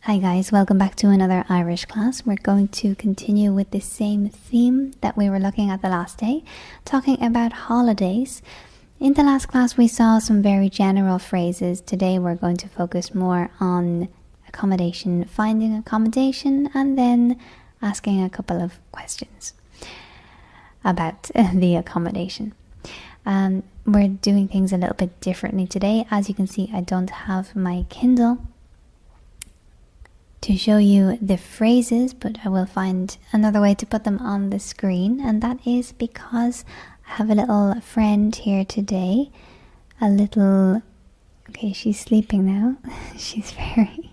Hi guys, welcome back to another Irish class. We're going to continue with the same theme that we were looking at the last day, talking about holidays. In the last class we saw some very general phrases. Today we're going to focus more on accommodation, finding accommodation, and then asking a couple of questions about the accommodation. We're doing things a little bit differently today. As you can see, I don't have my Kindle to show you the phrases, but I will find another way to put them on the screen, and that is because I have a little friend here today. Okay, she's sleeping now. She's very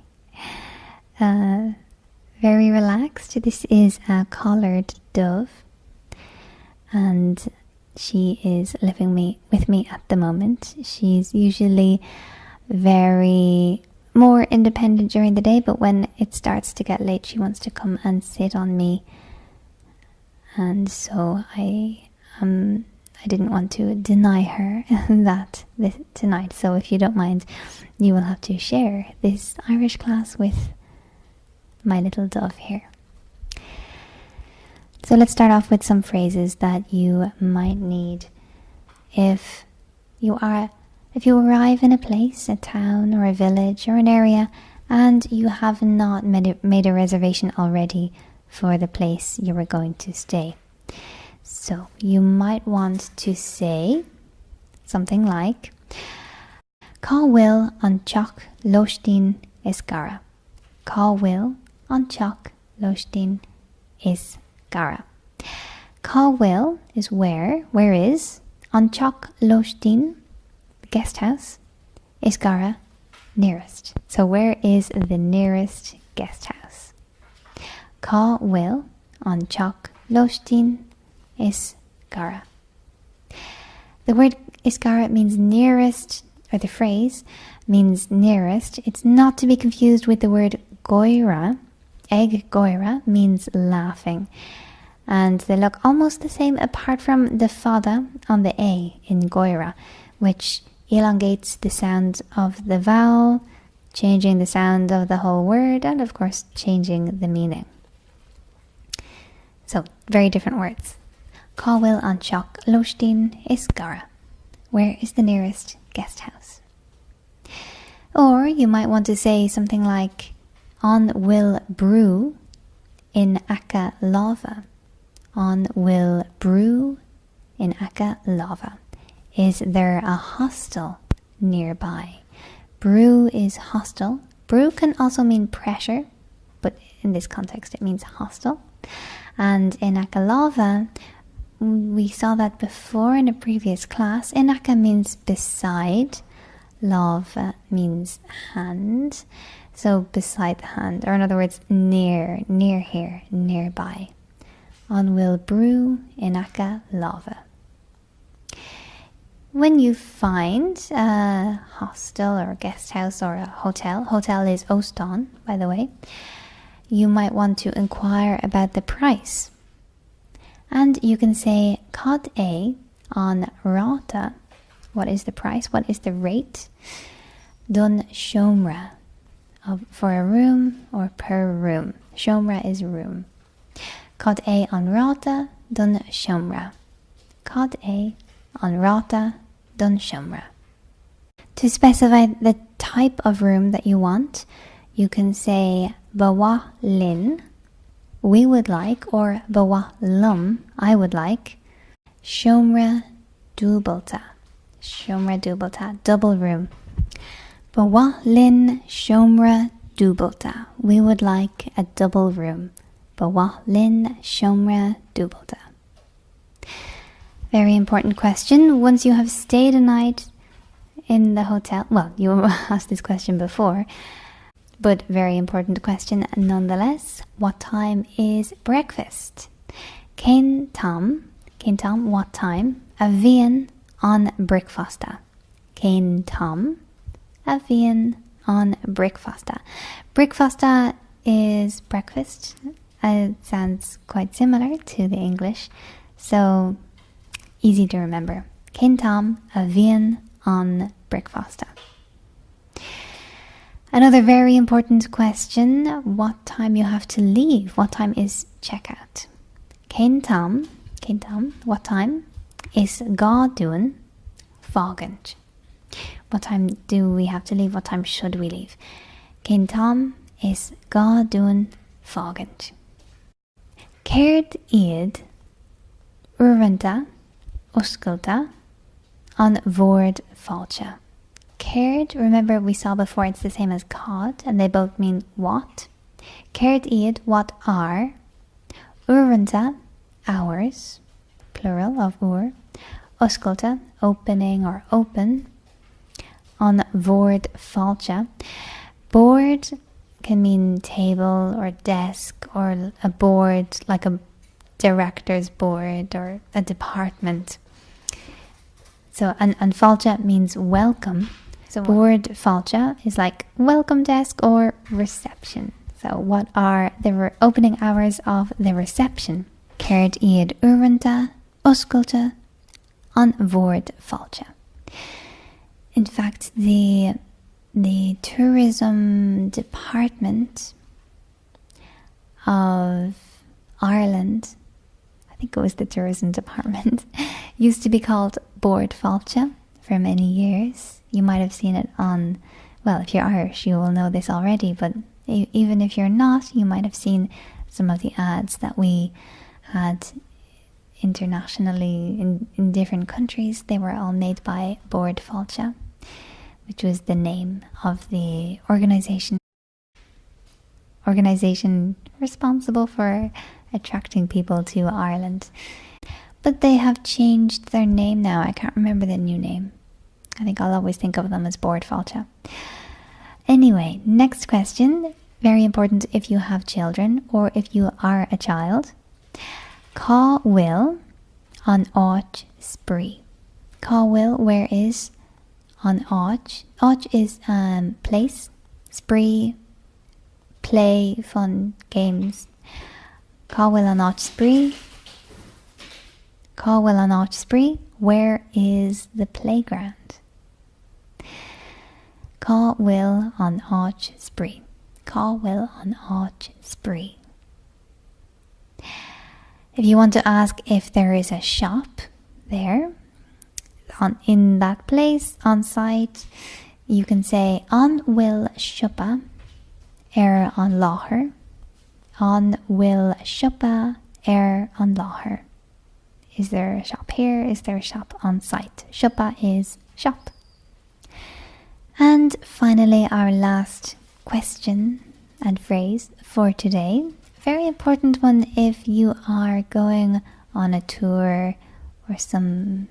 relaxed. This is a collared dove, and she is living with me at the moment. She's usually very more independent during the day, but when it starts to get late she wants to come and sit on me, and so I didn't want to deny her that tonight. So if you don't mind, you will have to share this Irish class with my little dove here. So let's start off with some phrases that you might need if you arrive in a place, a town or a village or an area, and you have not made a reservation already for the place you were going to stay. So you might want to say something like, Cá bhfuil an chock loh-shteen is garra. Cá bhfuil an chock loh-shteen is garra. Cá bhfuil is where is, an chock loh-shteen, guesthouse, is garra, nearest. So where is the nearest guesthouse? Cá bhfuil an chock loh-shteen is garra. The word is garra means nearest, or the phrase means nearest. It's not to be confused with the word gorra. Gorra means laughing, and they look almost the same apart from the fada on the a in gorra, which elongates the sound of the vowel, changing the sound of the whole word, and of course changing the meaning. So very different words. Cá bhfuil an chock loh-shteen is garra. Where is the nearest guest house? Or you might want to say something like, an bhfuil broo in akeh láimhe. An bhfuil broo in akeh láimhe. Is there a hostel nearby? Broo is hostel. Broo can also mean pressure, but in this context it means hostel. And in akeh láimhe, we saw that before in a previous class. In akeh means beside, láimhe means hand. So beside the hand, or in other words, near here, nearby. An bhfuil broo in akeh láimhe. When you find a hostel or a guest house or a hotel is oss-kel-cheh, by the way, you might want to inquire about the price. And you can say, cad é an ráta. What is the price? What is the rate? Dúinn seomra, for a room or per room. Seomra is room. Cad é an ráta, dúinn seomra. Cad é an ráta, dúinn seomra. To specify the type of room that you want, you can say linn, we would like, or lum, I would like, seomra doob-altah. Seomra doob-altah, double room. linn seomra doob-altah. We would like a double room. linn seomra doob-altah. Very important question. Once you have stayed a night in the hotel, well, you asked this question before, but very important question nonetheless. What time is breakfast? Kayn tam, what time? A bhíonn on brik-foss-ta. Kayn tam, a bhíonn on brik-foss-ta. Bricfeasta is breakfast. It sounds quite similar to the English, so easy to remember. Kayn tam, a bhíonn on brik-foss-ta. Another very important question, what time you have to leave. What time is checkout? Kayn tam, what time is ga dúinn fágaint? What time do we have to leave? What time should we leave? Kayn tam is ga dúinn fágaint. Céard iad uor-anta uss-kel-cheh an bhord fawl-cheh. Céard, remember we saw before it's the same as cod and they both mean what. Céard iad, what are. Uor-anta, hours, plural of uor. Uss-kel-cheh, opening or open. On bhord fawl-cheh. Board can mean table or desk or a board like a director's board or a department. So, and fawl-cheh means welcome. So bhord fawl-cheh is like welcome desk or reception. So what are the opening hours of the reception? Céard iad uor-anta uss-kel-cheh an bhord fawl-cheh. In fact, the tourism department of Ireland, I think it was the tourism department, used to be called bhord fawl-cheh for many years. You might have seen it on, well, if you're Irish, you will know this already, but even if you're not, you might have seen some of the ads that we had internationally in different countries. They were all made by bhord fawl-cheh, which was the name of the organization responsible for attracting people to Ireland. But they have changed their name now. I can't remember the new name. I think I'll always think of them as bhord fawl-cheh. Anyway, next question. Very important if you have children or if you are a child. Cá bhfuil an áit spree. Cá bhfuil, where is an áit? Áit is place. Spree, play, fun, games. Cá bhfuil an áit spree. Cá bhfuil an áit spree. Where is the playground? Cá bhfuil an áit spree. Cá bhfuil an áit spree. If you want to ask if there is a shop there, in that place, on site, you can say an bhfuil siopa ar an láthair. An bhfuil siopa ar an láthair. Is there a shop here? Is there a shop on site? Siopa is shop. And finally, our last question and phrase for today. Very important one if you are going on a tour or some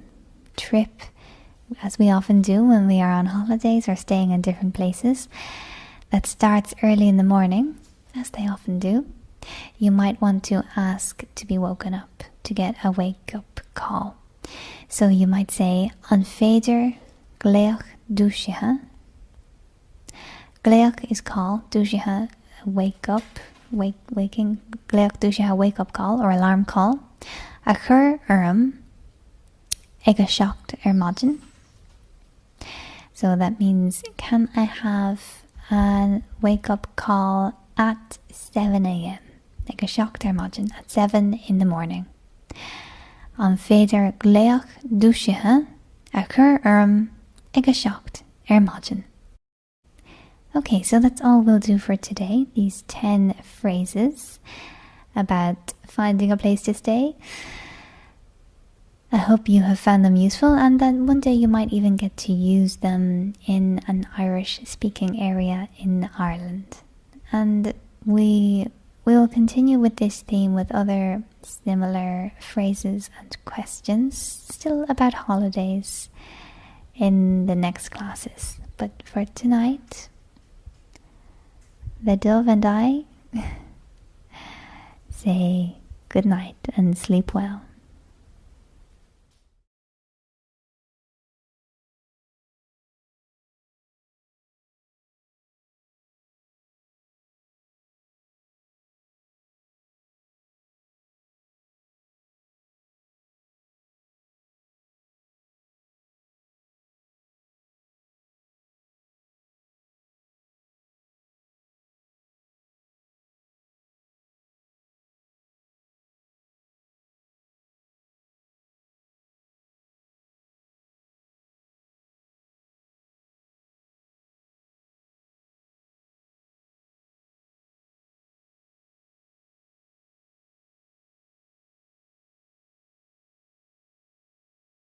trip, as we often do when we are on holidays or staying in different places, that starts early in the morning, as they often do. You might want to ask to be woken up, to get a wake-up call. So you might say, an féidir gléach dúisithe. Gléach is call, dúisithe, wake up, waking, gléach dúisithe, wake-up call or alarm call. A chur ag shocked maidin. So that means, can I have a wake-up call at 7 a.m. Ag shocked maidin, at 7 in the morning. An féidir gléach dúisithe a chur ag shocked maidin. Okay, so that's all we'll do for today. These 10 phrases about finding a place to stay. I hope you have found them useful and that one day you might even get to use them in an Irish-speaking area in Ireland. And we will continue with this theme with other similar phrases and questions, still about holidays, in the next classes. But for tonight, the dove and I say good night and sleep well.